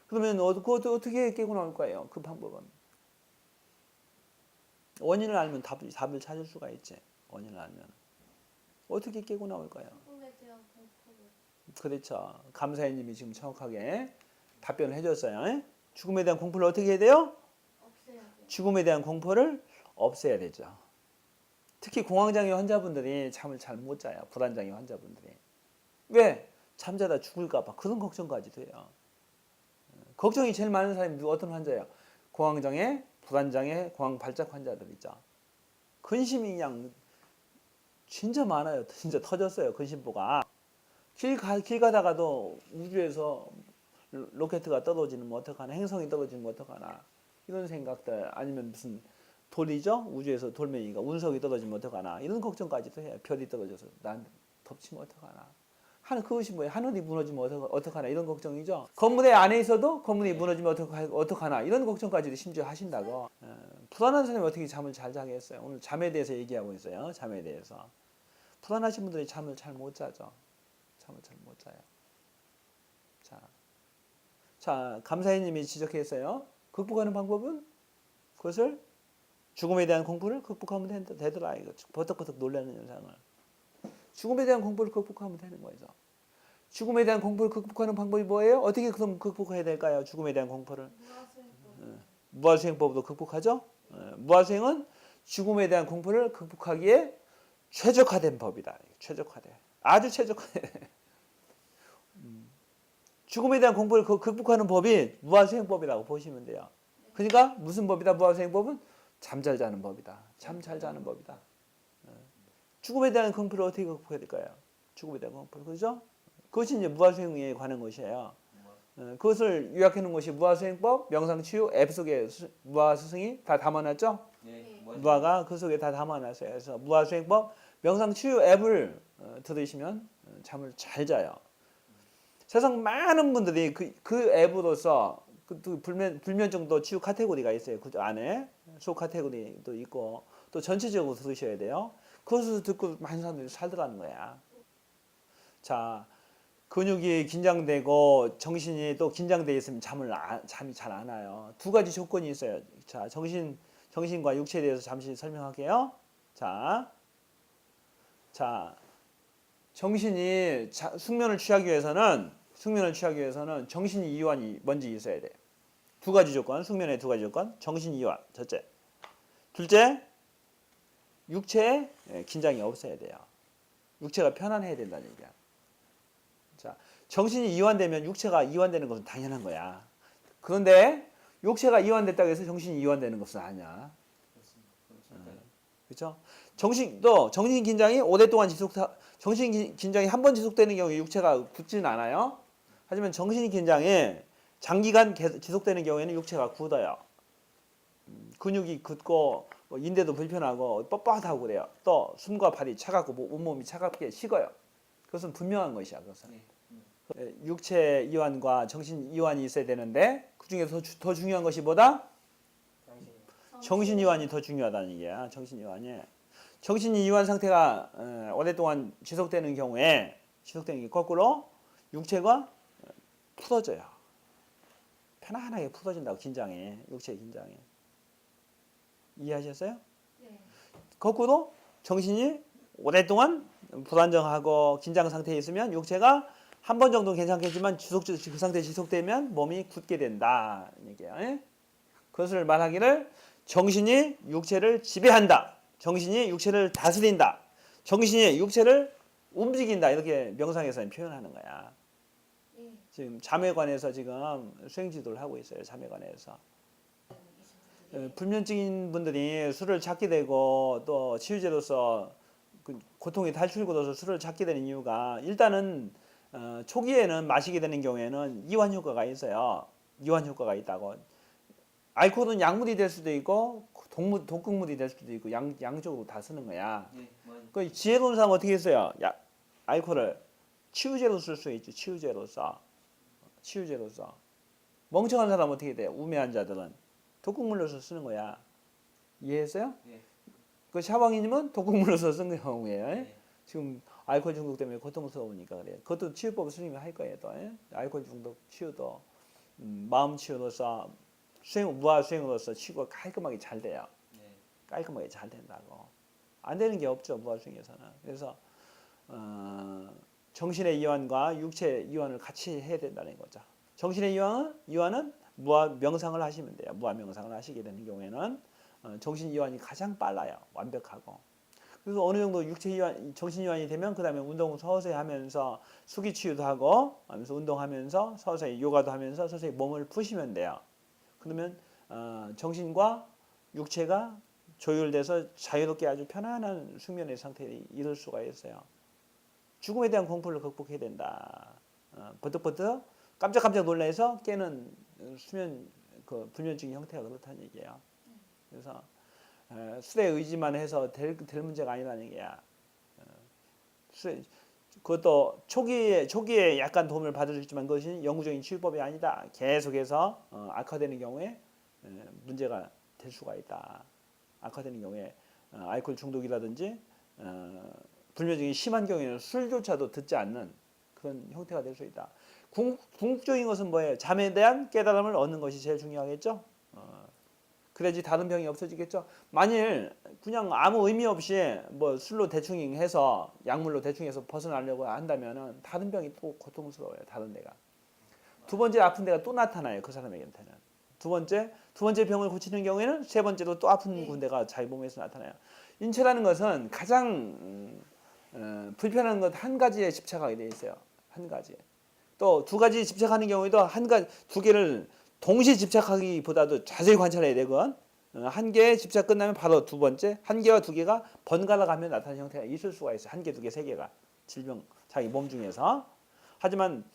그러면 그것도 어떻게 깨고 나올 거예요? 그 방법은. 원인을 알면 답을 찾을 수가 있지. 원인을 알면. 어떻게 깨고 나올까요? 죽음에 대한 공포를 그렇죠. 감사해님이 지금 정확하게 답변을 해줬어요. 죽음에 대한 공포를 어떻게 해야 돼요? 없애야 돼요. 죽음에 대한 공포를 없애야 되죠. 특히 공황장애 환자분들이 잠을 잘 못 자요. 불안장애 환자분들이. 왜? 잠자다 죽을까 봐 그런 걱정까지 돼요. 걱정이 제일 많은 사람이 어떤 환자예요? 공황장애, 불안장애, 공황발작 환자들이죠. 근심이 그냥 진짜 많아요. 진짜 터졌어요. 근심보가. 길 가다가도 우주에서 로켓가 떨어지면 어떡하나, 행성이 떨어지면 어떡하나, 이런 생각들, 아니면 무슨 돌이죠? 우주에서 돌멩이가 운석이 떨어지면 어떡하나, 이런 걱정까지도 해요. 별이 떨어져서 난 덮치면 어떡하나. 그것이 뭐예요? 하늘이 무너지면 어떡하나, 이런 걱정이죠. 건물의 안에 있어도 건물이 무너지면 어떡하나, 이런 걱정까지도 심지어 하신다고. 불안한 사람이 어떻게 잠을 잘 자겠어요? 오늘 잠에 대해서 얘기하고 있어요. 잠에 대해서. 불안하신 분들이 잠을 잘 못 자죠. 잠을 잘 못 자요. 자, 감사해님이 지적했어요. 극복하는 방법은 그것을 죽음에 대한 공포를 극복하면 되더라. 이거 버떡버떡 놀라는 현상을. 죽음에 대한 공포를 극복하면 되는 거죠. 죽음에 대한 공포를 극복하는 방법이 뭐예요? 어떻게 그럼 극복해야 될까요? 죽음에 대한 공포를. 무아수행법으로 극복하죠. 무아수행은 죽음에 대한 공포를 극복하기에 최적화된 법이다. 최적화돼. 아주 최적화돼. 죽음에 대한 공포를 극복하는 법이 무아수행법이라고 보시면 돼요. 그러니까 무슨 법이다? 무아수행법은 잠 잘 자는 법이다. 잠 잘 자는 법이다. 죽음에 대한 공포를 어떻게 극복해야 될까요? 죽음에 대한 공포를. 그죠? 그것이 이제 무아수행에 관한 것이에요. 그것을 요약해 놓은 것이 무아수행법, 명상치유 앱 속에 무아스승이 다 담아놨죠? 네. 무아가 그 속에 다 담아놨어요. 그래서 무아수행법, 명상치유 앱을 들으시면 잠을 잘 자요. 세상 많은 분들이 그 앱으로서 불면증도 치유 카테고리가 있어요. 그 안에 소 카테고리도 있고 또 전체적으로 들으셔야 돼요. 그것을 듣고 많은 사람들이 살더라는 거야. 자, 근육이 긴장되고 정신이 또 긴장되어 있으면 잠이 잘 안 와요. 두 가지 조건이 있어요. 자, 정신과 육체에 대해서 잠시 설명할게요. 자, 정신이 숙면을 취하기 위해서는 정신 이완이 먼저 있어야 돼. 두 가지 조건, 숙면의 두 가지 조건. 정신 이완, 첫째. 둘째, 육체에 긴장이 없어야 돼요. 육체가 편안해야 된다는 얘기야. 자, 정신이 이완되면 육체가 이완되는 것은 당연한 거야. 그런데 육체가 이완됐다고 해서 정신이 이완되는 것은 아니야. 그렇죠? 정신 긴장이 오랫동안 정신 긴장이 한 번 지속되는 경우에 육체가 굳지는 않아요. 하지만 정신 긴장이 장기간 지속되는 경우에는 육체가 굳어요. 근육이 굳고 인대도 불편하고 뻣뻣하고 그래요. 또 숨과 발이 차갑고 온몸이 차갑게 식어요. 그것은 분명한 것이야. 그것은. 육체 이완과 정신 이완이 있어야 되는데 그 중에서 더 중요한 것이 뭐다? 정신 이완이 더 중요하다는 얘기야. 정신 이완이. 정신 이완 상태가 오랫동안 지속되는 경우에 거꾸로 육체가 풀어져요. 편안하게 풀어진다고 긴장이. 육체의 긴장이. 이해하셨어요? 네. 거꾸로 정신이 오랫동안 불안정하고 긴장 상태에 있으면 육체가 한 번 정도는 괜찮겠지만 그 상태 지속되면 몸이 굳게 된다. 얘기야. 그것을 말하기를 정신이 육체를 지배한다. 정신이 육체를 다스린다. 정신이 육체를 움직인다. 이렇게 명상에서는 표현하는 거야. 네. 지금 잠에 관해서 지금 수행지도를 하고 있어요. 잠에 관해서. 불면증인 분들이 술을 찾게 되고 또 치유제로서 고통이 탈출구로서 술을 찾게 되는 이유가 일단은 초기에는 마시게 되는 경우에는 이완 효과가 있어요. 이완 효과가 있다고. 알코올은 약물이 될 수도 있고 독극물이 될 수도 있고 양쪽으로 다 쓰는 거야. 그 지혜론상 어떻게 했어요? 알코올을 치유제로 쓸 수 있죠. 치유제로서. 멍청한 사람 어떻게 돼요? 우매 환자들은 독극물로서 쓰는 거야. 이해했어요? 네. 그 샤방이님은 독극물로서 쓴 경우예요. 네. 지금 알코올 중독 때문에 고통스러우니까 그래요. 그것도 치유법 스님이 할 거예요. 또 알코올 중독 치유도 마음 치유로서 무아 수행으로서 치유가 깔끔하게 잘 돼요. 네. 깔끔하게 잘 된다고. 안 되는 게 없죠 무아 수행에서는. 그래서 정신의 이완과 육체의 이완을 같이 해야 된다는 거죠. 정신의 이완은 무아 명상을 하시면 돼요. 무아 명상을 하시게 되는 경우에는 정신 이완이 가장 빨라요. 완벽하고. 그래서 어느 정도 육체 이완, 정신 이완이 되면 그 다음에 운동을 서서히 하면서 수기 치유도 하고 하면서 운동하면서 서서히 요가도 하면서 서서히 몸을 푸시면 돼요. 그러면 정신과 육체가 조율돼서 자유롭게 아주 편안한 숙면의 상태에 이를 수가 있어요. 죽음에 대한 공포를 극복해야 된다. 버뜩버뜩 깜짝깜짝 놀라서 깨는 수면 그 불면증 형태가 그렇다는 얘기예요. 그래서 술에 의지만 해서 될 문제가 아니라는 얘기야. 그것도 초기에 약간 도움을 받을 수 있지만 그것이 영구적인 치유법이 아니다. 계속해서 악화되는 경우에 문제가 될 수가 있다. 악화되는 경우에 알코올 중독이라든지 불면증이 심한 경우에는 술조차도 듣지 않는 그런 형태가 될 수 있다. 궁극적인 것은 뭐예요? 잠에 대한 깨달음을 얻는 것이 제일 중요하겠죠. 그래야지 다른 병이 없어지겠죠. 만일 그냥 아무 의미 없이 뭐 술로 대충 해서 약물로 대충 해서 벗어나려고 한다면은 다른 병이 또 고통스러워요. 다른 데가. 두 번째 아픈 데가 또 나타나요. 그 사람에게는. 두 번째 병을 고치는 경우에는 세 번째로 또 아픈 군데가 자기 몸에서 나타나요. 인체라는 것은 가장 불편한 것 한 가지에 집착하게 돼 있어요. 한 가지. 또 두 가지 집착하는 경우에도 두 개를 동시에 집착하기보다도 자세히 관찰해야 되건 한 개에 집착 끝나면 바로 두 번째 한 개와 두 개가 번갈아 가며 나타나는 형태가 있을 수가 있어요. 한 개, 두 개, 세 개가 질병 자기 몸 중에서. 하지만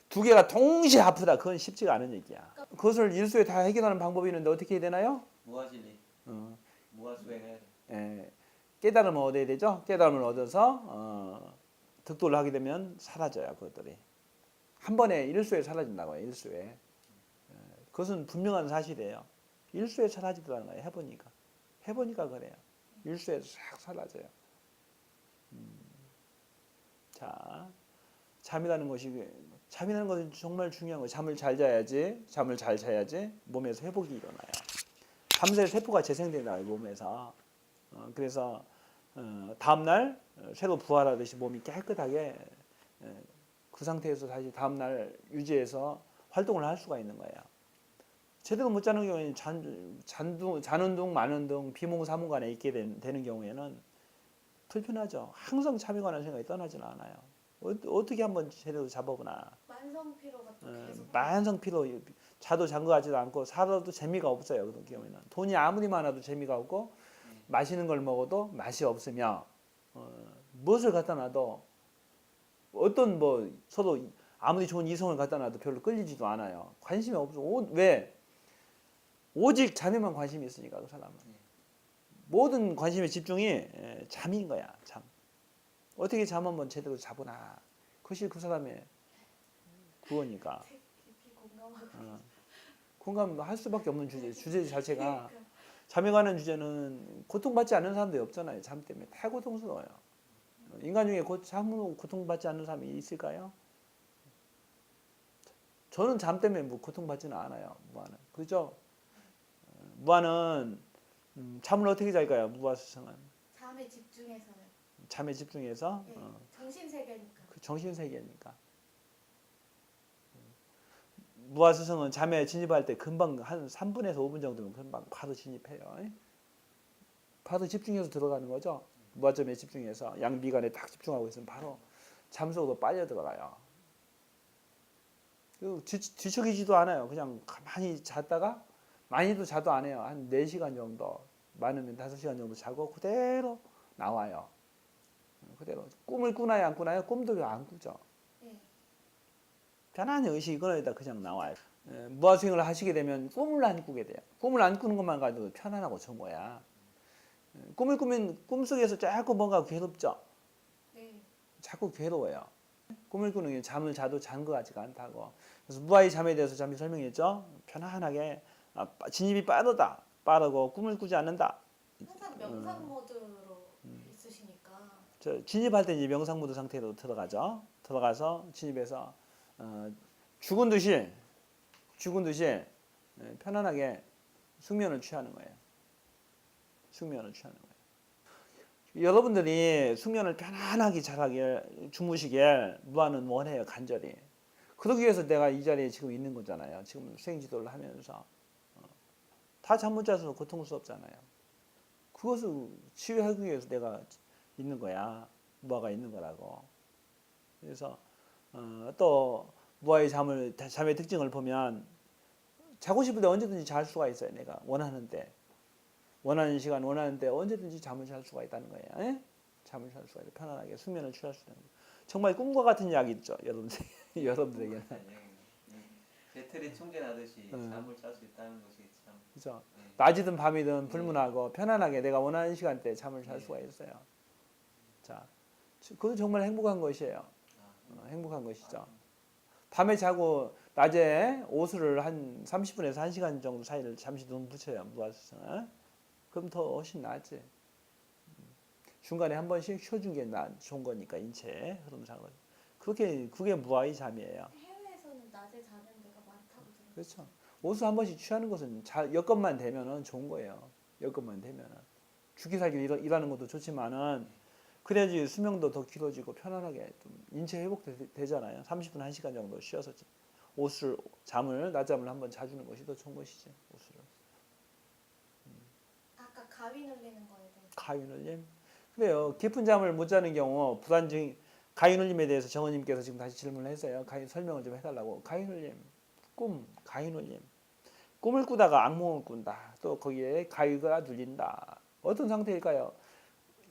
두 개가 동시에 아프다. 그건 쉽지가 않은 얘기야. 그것을 일수에 다 해결하는 방법이 있는데 어떻게 해야 되나요? 무아진리. 무아수행을. 깨달음을 얻어야 되죠. 깨달음을 얻어서 득도를 하게 되면 사라져요. 그것들이. 한 번에 일수에 사라진다고요. 일수에. 그것은 분명한 사실이에요. 일수에 사라지더라는 거예요. 해보니까 그래요. 일수에 싹 사라져요. 자, 잠이라는 것은 정말 중요한 거예요. 잠을 잘 자야지 몸에서 회복이 일어나요. 밤새 세포가 재생된다고요. 몸에서. 그래서 다음날 새로 부활하듯이 몸이 깨끗하게 그 상태에서 다시 다음날 유지해서 활동을 할 수가 있는 거예요. 제대로 못 자는 경우에는 자는 둥 마는 둥 비몽사몽간에 있게 되는 경우에는 불편하죠. 항상 잠에 관한 생각이 떠나지는 않아요. 어떻게 한번 제대로 잡아보나. 만성 피로가 또 계속. 만성 피로 자도 잔 것 같지도 않고 살아도 재미가 없어요. 그런 경우에는 돈이 아무리 많아도 재미가 없고 맛있는 걸 먹어도 맛이 없으며 무엇을 갖다 놔도 어떤 뭐 서로 아무리 좋은 이성을 갖다 놔도 별로 끌리지도 않아요. 관심이 없어. 왜? 오직 잠에만 관심이 있으니까 그 사람은. 모든 관심의 집중이 잠인 거야. 잠. 어떻게 잠 한번 제대로 자보나. 그것이 그 사람의 그거니까. 깊이 공감하고. 공감할 수밖에 없는 주제 자체가. 그러니까. 잠에 관한 주제는 고통받지 않는 사람들이 없잖아요. 잠 때문에 다 고통스러워요. 인간 중에 잠으로 고통받지 않는 사람이 있을까요? 저는 잠 때문에 뭐 고통받지는 않아요. 무아는. 그죠? 무아는 잠을 어떻게 잘까요? 무아 스승은 잠에 집중해서요. 잠에 집중해서 네. 정신 세계니까. 그 정신 세계니까. 무아 스승은 잠에 진입할 때 금방 한 3분에서 5분 정도면 금방 바로 진입해요. 바로 집중해서 들어가는 거죠. 무아점에 집중해서 양비간에 딱 집중하고 있으면 바로 잠 속으로 빨려 들어가요. 뒤척이지도 않아요. 그냥 가만히 잤다가 많이도 자도 안 해요. 한 4시간 정도, 많으면 5시간 정도 자고 그대로 나와요. 그대로 꿈을 꾸나요, 안 꾸나요? 꿈도 안 꾸죠. 네. 편안히 의식이 끊어지다 그냥 나와요. 무아수행을 하시게 되면 꿈을 안 꾸게 돼요. 꿈을 안 꾸는 것만 가지고 편안하고 좋은 거야. 꿈을 꾸면 꿈속에서 자꾸 뭔가 괴롭죠. 네. 자꾸 괴로워요. 꿈을 꾸는 게 잠을 자도 잔 것 같지가 않다고. 그래서 무아의 잠에 대해서 잠시 설명했죠. 편안하게 진입이 빠르고 꿈을 꾸지 않는다. 항상 명상 모드로 있으시니까. 진입할 때 이제 명상 모드 상태로 들어가죠. 들어가서 진입해서 죽은 듯이 죽은 듯이 편안하게 숙면을 취하는 거예요. 숙면을 취하는 거예요. 여러분들이 숙면을 편안하게 잘하길 주무시길 무한은 원해요. 간절히. 그러기 위해서 내가 이 자리에 지금 있는 거잖아요. 지금 수행지도를 하면서 다 잠 못 자서 고통스럽잖아요. 그것을 치유하기 위해서 내가 있는 거야. 무아가 있는 거라고. 그래서 또 무아의 잠의 특징을 보면 자고 싶을 때 언제든지 잘 수가 있어요. 내가 원하는데 원하는 시간 원하는데 언제든지 잠을 잘 수가 있다는 거예요. 에? 잠을 잘 수가 있고 편안하게 숙면을 취할 수 있는 거예요. 정말 꿈과 같은 약이 있죠. 여러분들에게는. 배터리 충전하듯이 잠을 잘 수 있다는 것이 참. 그죠? 네. 낮이든 밤이든 불문하고 편안하게 내가 원하는 시간대에 잠을 잘 네. 수가 있어요. 자, 그것도 정말 행복한 것이에요. 아, 행복한 것이죠. 밤에 자고 낮에 오수를 한 30분에서 1시간 정도 사이를 잠시 눈 붙여요. 무아서. 그럼 더 훨씬 낫지. 중간에 한 번씩 쉬어준 게 좋은 거니까 인체 흐름상으로. 그게 무아의 잠이에요. 해외에서는 낮에 자는 데가 많다고 들었어요. 그렇죠. 오수 한 번씩 취하는 것은 여건만 되면은 좋은 거예요. 여건만 되면은 죽기살기 일하는 것도 좋지만은 그래야지 수명도 더 길어지고 편안하게 좀 인체 회복되잖아요. 30분 1시간 정도 쉬어서 낮잠을 한번 자주는 것이 더 좋은 것이지. 오수를. 아까 가위 눌리는 거에 대해서. 가위 눌림. 그래요. 깊은 잠을 못 자는 경우 불안증 가위 눌림에 대해서 정원님께서 지금 다시 질문을 했어요. 설명을 좀 해달라고. 가위 눌림, 가위 눌림. 꿈을 꾸다가 악몽을 꾼다. 또 거기에 가위가 눌린다. 어떤 상태일까요?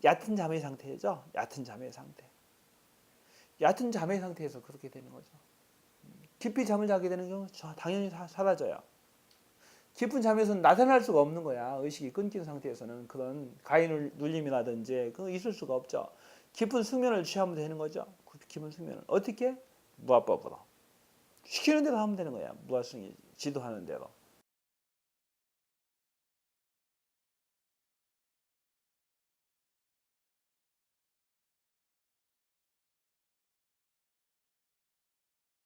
얕은 잠의 상태죠. 얕은 잠의 상태. 얕은 잠의 상태에서 그렇게 되는 거죠. 깊이 잠을 자게 되는 경우 당연히 사라져요. 깊은 잠에서는 나타날 수가 없는 거야. 의식이 끊긴 상태에서는 그런 가위 눌림이라든지 그거 있을 수가 없죠. 깊은 숙면을 취하면 되는 거죠. 깊은 숙면을 어떻게? 무아법으로 시키는 대로 하면 되는 거야. 무아승이 지도하는 대로.